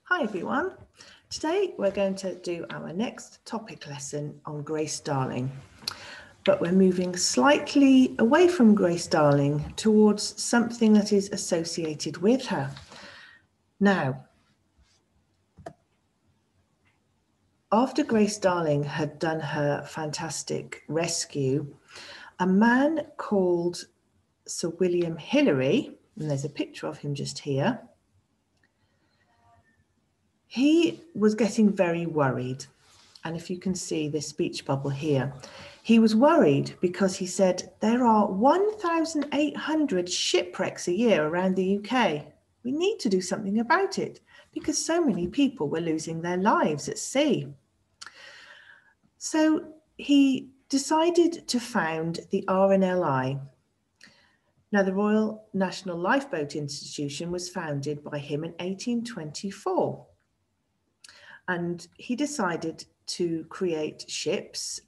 Hi everyone. Today we're going to do our next topic lesson on Grace Darling, but we're moving slightly away from Grace Darling towards something that is associated with her. Now, after Grace Darling had done her fantastic rescue, a man called Sir William Hillary, and there's a picture of him just here, he was getting very worried. And if you can see this speech bubble here, he was worried because he said there are 1,800 shipwrecks a year around the UK. We need to do something about it because so many people were losing their lives at sea. So he decided to found the RNLI. Now, the Royal National Lifeboat Institution was founded by him in 1824. And he decided to create ships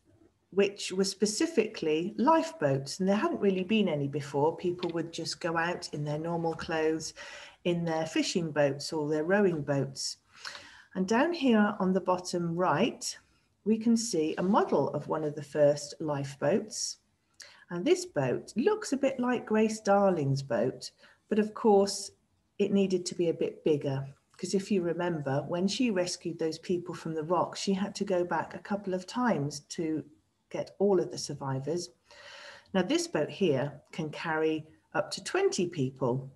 which were specifically lifeboats, and there hadn't really been any before. People would just go out in their normal clothes, in their fishing boats or their rowing boats. And down here on the bottom right, we can see a model of one of the first lifeboats. And this boat looks a bit like Grace Darling's boat, but of course it needed to be a bit bigger. Because if you remember, when she rescued those people from the rocks, she had to go back a couple of times to get all of the survivors. Now, this boat here can carry up to 20 people,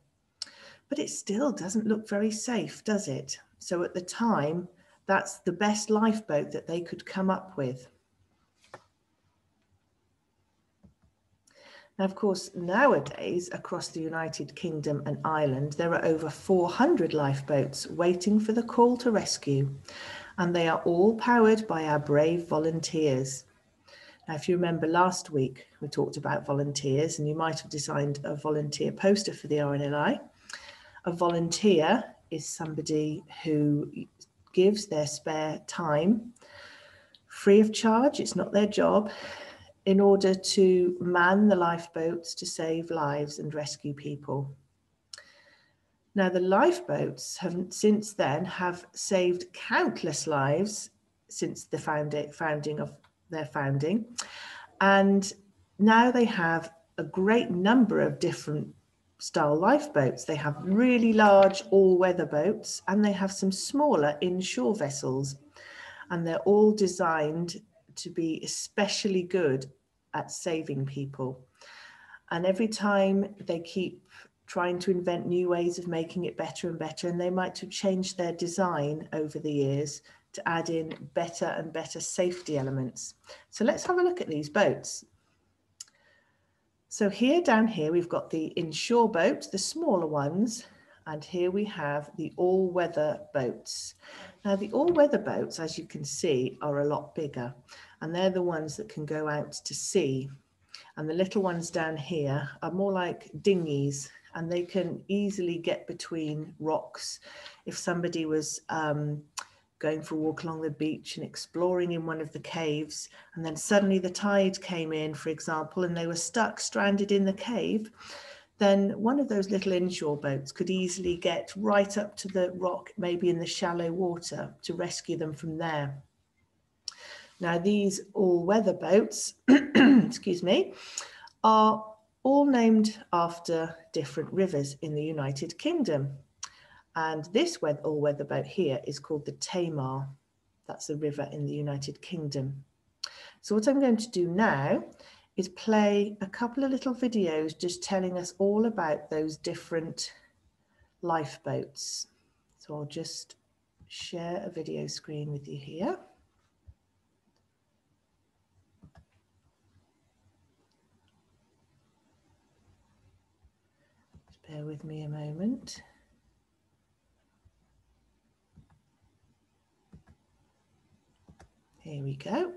but it still doesn't look very safe, does it? So at the time, that's the best lifeboat that they could come up with. Now, of course, nowadays, across the United Kingdom and Ireland, there are over 400 lifeboats waiting for the call to rescue, and they are all powered by our brave volunteers. Now, if you remember last week, we talked about volunteers, and you might have designed a volunteer poster for the RNLI. A volunteer is somebody who gives their spare time free of charge. It's not their job, in order to man the lifeboats to save lives and rescue people. Now, the lifeboats have since then have saved countless lives since the founding of their founding. And now they have a great number of different style lifeboats. They have really large all-weather boats, and they have some smaller inshore vessels. And they're all designed to be especially good at saving people. And every time they keep trying to invent new ways of making it better and better, and they might have changed their design over the years to add in better and better safety elements. So let's have a look at these boats. So here, down here, we've got the inshore boats, the smaller ones, and here we have the all-weather boats. Now, the all-weather boats, as you can see, are a lot bigger, and they're the ones that can go out to sea. And the little ones down here are more like dinghies, and they can easily get between rocks. If somebody was going for a walk along the beach and exploring in one of the caves, and then suddenly the tide came in, for example, and they were stuck, stranded in the cave, then one of those little inshore boats could easily get right up to the rock, maybe in the shallow water, to rescue them from there. Now, these all-weather boats, excuse me, are all named after different rivers in the United Kingdom. And this all-weather boat here is called the Tamar. That's a river in the United Kingdom. So what I'm going to do now is play a couple of little videos just telling us all about those different lifeboats. So I'll just share a video screen with you here. Just bear with me a moment. Here we go.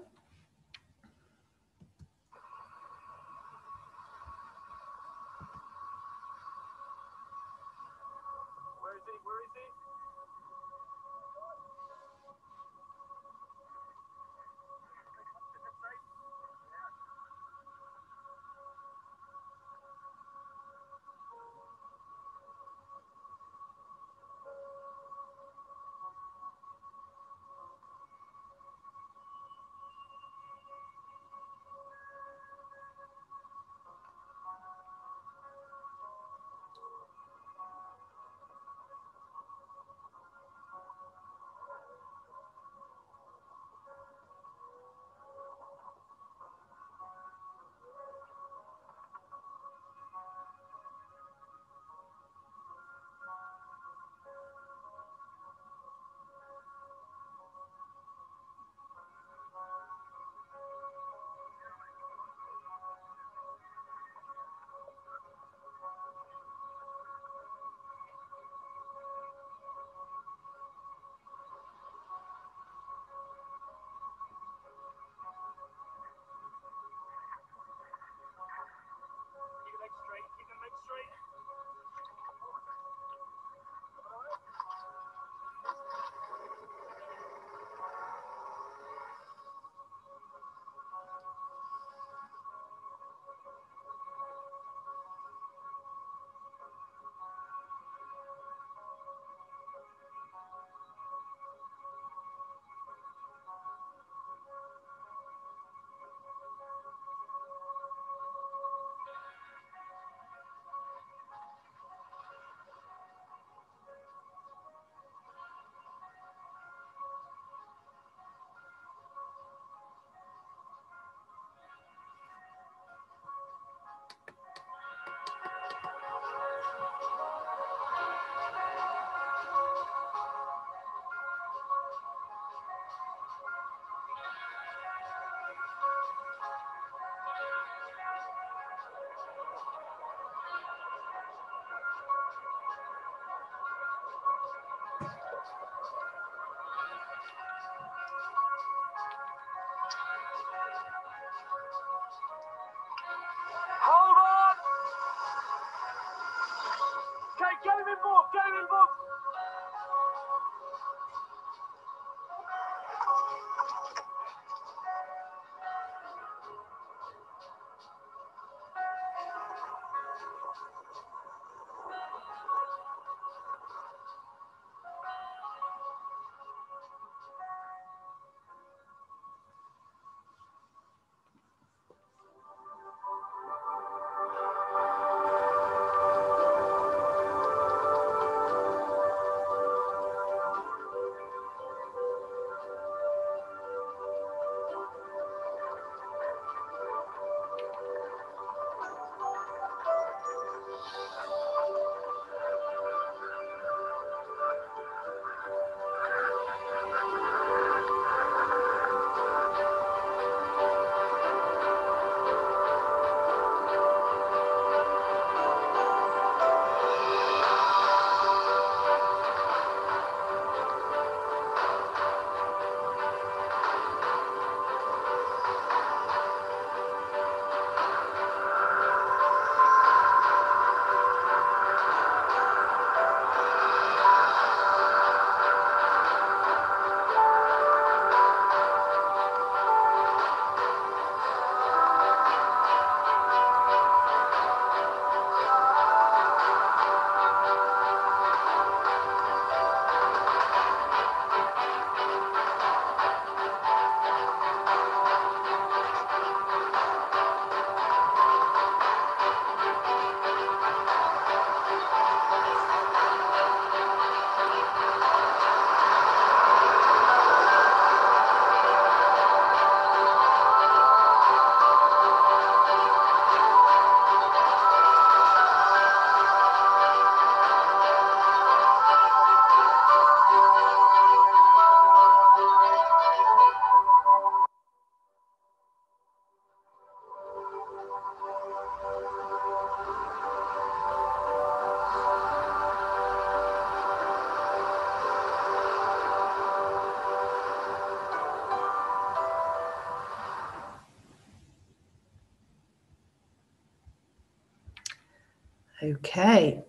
Okay,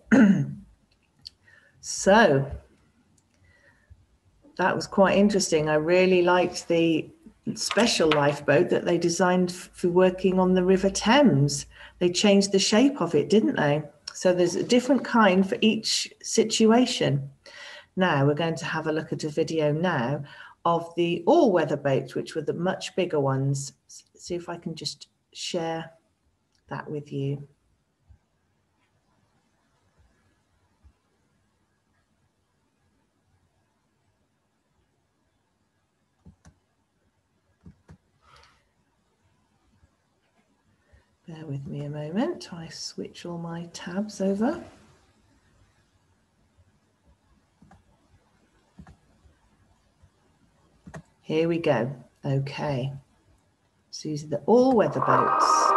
so that was quite interesting. I really liked the special lifeboat that they designed for working on the River Thames. They changed the shape of it, didn't they? So there's a different kind for each situation. Now we're going to have a look at a video now of the all-weather boats, which were the much bigger ones. See if I can just share that with you. Bear with me a moment. I switch all my tabs over. Here we go. Okay. So these are the all-weather boats.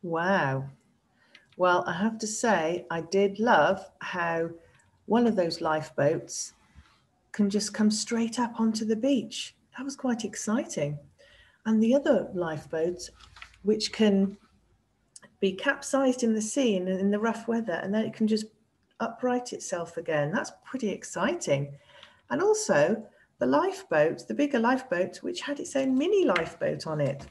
Wow. Well, I have to say, I did love how one of those lifeboats can just come straight up onto the beach. That was quite exciting. And the other lifeboat, which can be capsized in the sea and in the rough weather, and then it can just upright itself again. That's pretty exciting. And also the lifeboat, the bigger lifeboat, which had its own mini lifeboat on it.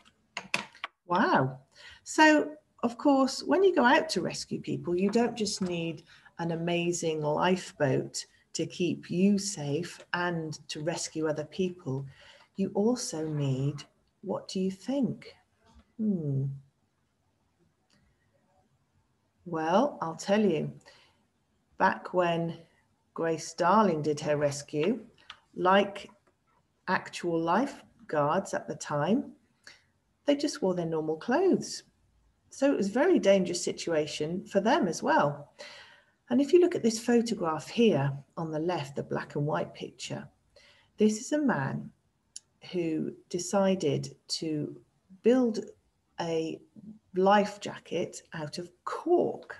Wow. So, of course, when you go out to rescue people, you don't just need an amazing lifeboat to keep you safe and to rescue other people. You also need, what do you think? Well, I'll tell you, back when Grace Darling did her rescue, like actual lifeguards at the time, they just wore their normal clothes. So it was a very dangerous situation for them as well. And if you look at this photograph here on the left, the black and white picture, this is a man who decided to build a life jacket out of cork.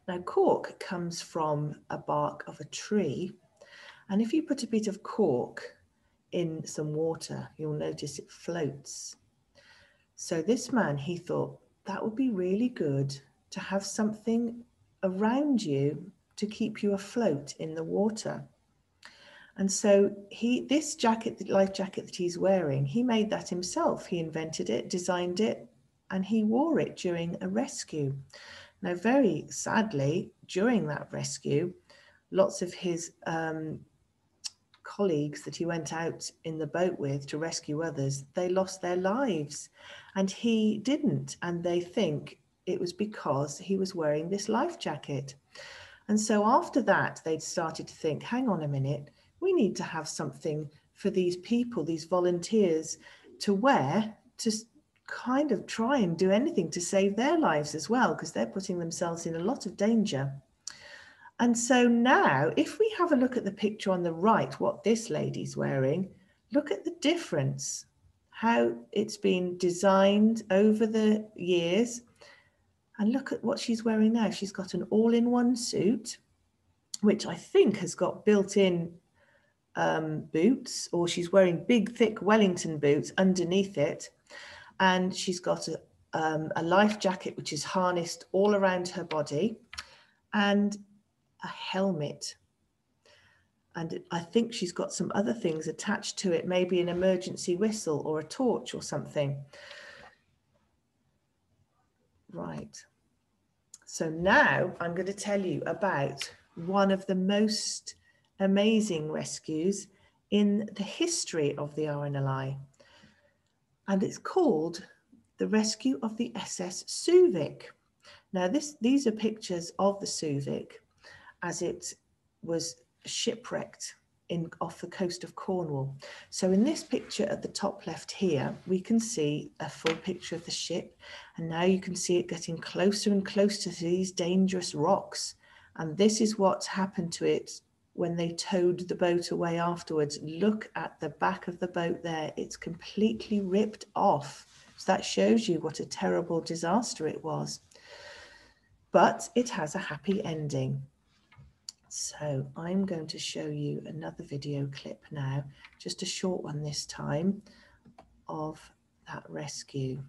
Now, cork comes from a bark of a tree. And if you put a bit of cork in some water, you'll notice it floats. So this man, he thought that would be really good to have something around you to keep you afloat in the water. And so this jacket, the life jacket that he's wearing, he made that himself. He invented it, designed it, and he wore it during a rescue. Now, very sadly, during that rescue, lots of his colleagues that he went out in the boat with to rescue others, they lost their lives, and he didn't. And they think it was because he was wearing this life jacket. And so after that, they'd started to think, hang on a minute, we need to have something for these people, these volunteers to wear, to kind of try and do anything to save their lives as well, because they're putting themselves in a lot of danger. And so now, if we have a look at the picture on the right, what this lady's wearing, look at the difference, how it's been designed over the years. And look at what she's wearing now. She's got an all-in-one suit, which I think has got built-in boots, or she's wearing big, thick Wellington boots underneath it. And she's got a life jacket, which is harnessed all around her body, and a helmet. And I think she's got some other things attached to it, maybe an emergency whistle or a torch or something. Right. So now I'm going to tell you about one of the most amazing rescues in the history of the RNLI. And it's called the rescue of the SS Suvik. Now these are pictures of the Suvik as it was shipwrecked off the coast of Cornwall. So in this picture at the top left here, we can see a full picture of the ship, and now you can see it getting closer and closer to these dangerous rocks. And this is what's happened to it when they towed the boat away afterwards. Look at the back of the boat there. It's completely ripped off. So that shows you what a terrible disaster it was. But it has a happy ending. So I'm going to show you another video clip now, just a short one this time, of that rescue.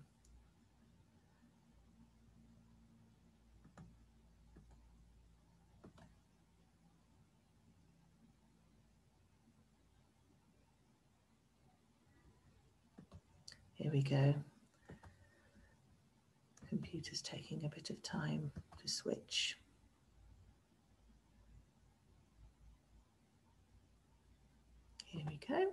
Here we go. Computer's taking a bit of time to switch. Here we go.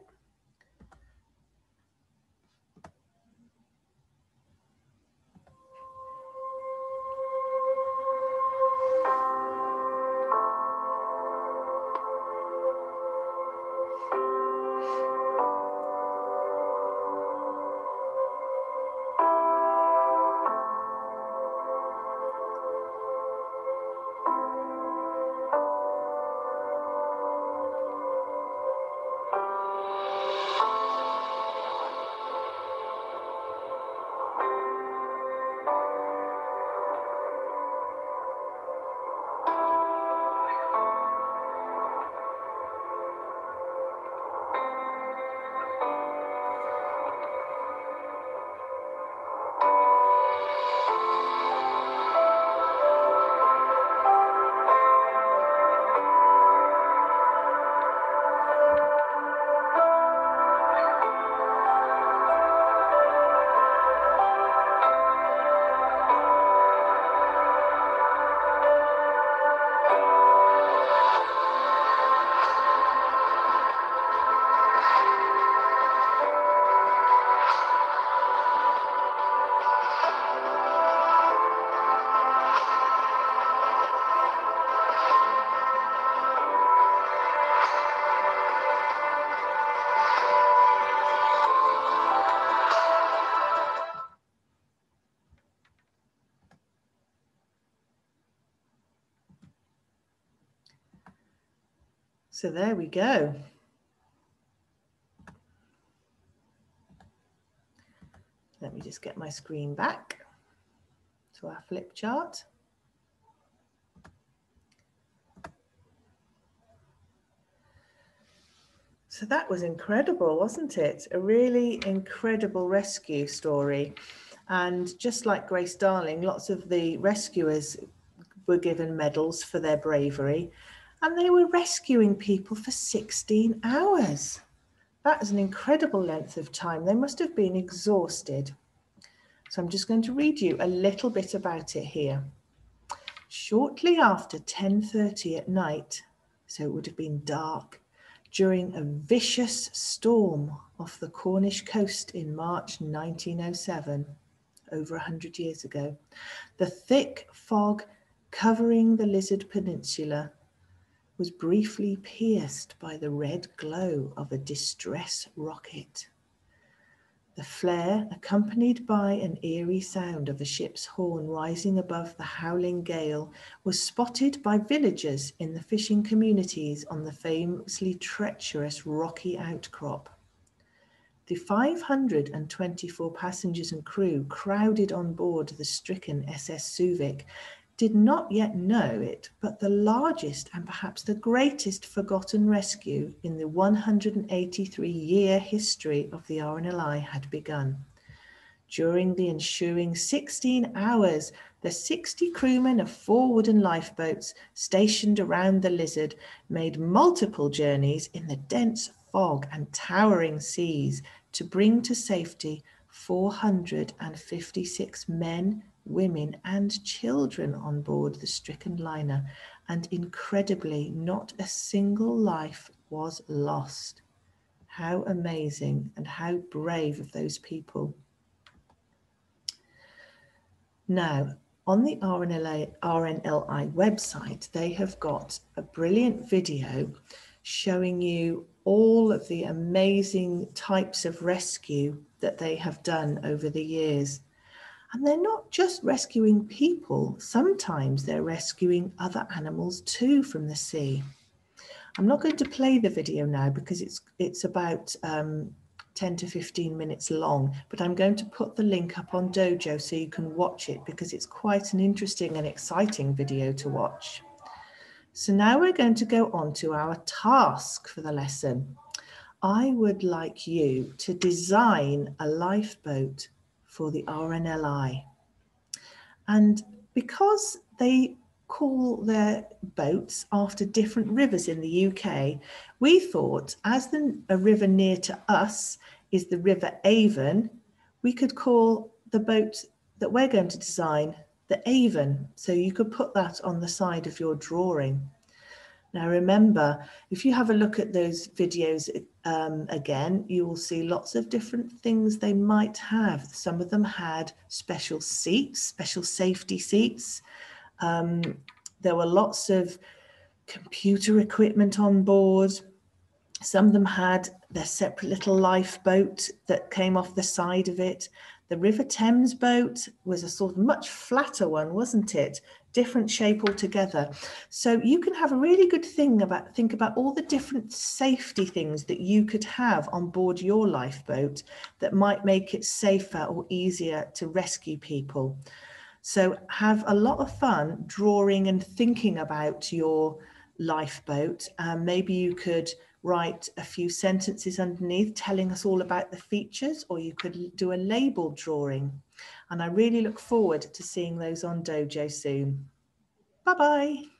So there we go. Let me just get my screen back to our flip chart. So that was incredible, wasn't it? A really incredible rescue story. And just like Grace Darling, lots of the rescuers were given medals for their bravery, and they were rescuing people for 16 hours. That is an incredible length of time. They must have been exhausted. So I'm just going to read you a little bit about it here. Shortly after 10:30 at night, so it would have been dark, during a vicious storm off the Cornish coast in March 1907, over 100 years ago, the thick fog covering the Lizard Peninsula was briefly pierced by the red glow of a distress rocket. The flare, accompanied by an eerie sound of a ship's horn rising above the howling gale, was spotted by villagers in the fishing communities on the famously treacherous rocky outcrop. The 524 passengers and crew crowded on board the stricken SS Suvik did not yet know it, but the largest and perhaps the greatest forgotten rescue in the 183-year history of the RNLI had begun. During the ensuing 16 hours, the 60 crewmen of 4 wooden lifeboats stationed around the Lizard made multiple journeys in the dense fog and towering seas to bring to safety 456 men, women and children on board the stricken liner, and incredibly not a single life was lost. How amazing and how brave of those people. Now, on the RNLI website, they have got a brilliant video showing you all of the amazing types of rescue that they have done over the years. And they're not just rescuing people, sometimes they're rescuing other animals too from the sea. I'm not going to play the video now because it's about 10 to 15 minutes long, but I'm going to put the link up on Dojo so you can watch it because it's quite an interesting and exciting video to watch. So now we're going to go on to our task for the lesson. I would like you to design a lifeboat for the RNLI. And because they call their boats after different rivers in the UK, we thought as a river near to us is the River Avon, we could call the boat that we're going to design the Avon. So you could put that on the side of your drawing. Now remember, if you have a look at those videos again, you will see lots of different things they might have. Some of them had special seats, special safety seats. There were lots of computer equipment on board. Some of them had their separate little lifeboat that came off the side of it. The River Thames boat was a sort of much flatter one, wasn't it? Different shape altogether. So you can have a really good think about all the different safety things that you could have on board your lifeboat that might make it safer or easier to rescue people. So have a lot of fun drawing and thinking about your lifeboat. Maybe you could write a few sentences underneath telling us all about the features, or you could do a label drawing. And I really look forward to seeing those on Dojo soon. Bye-bye.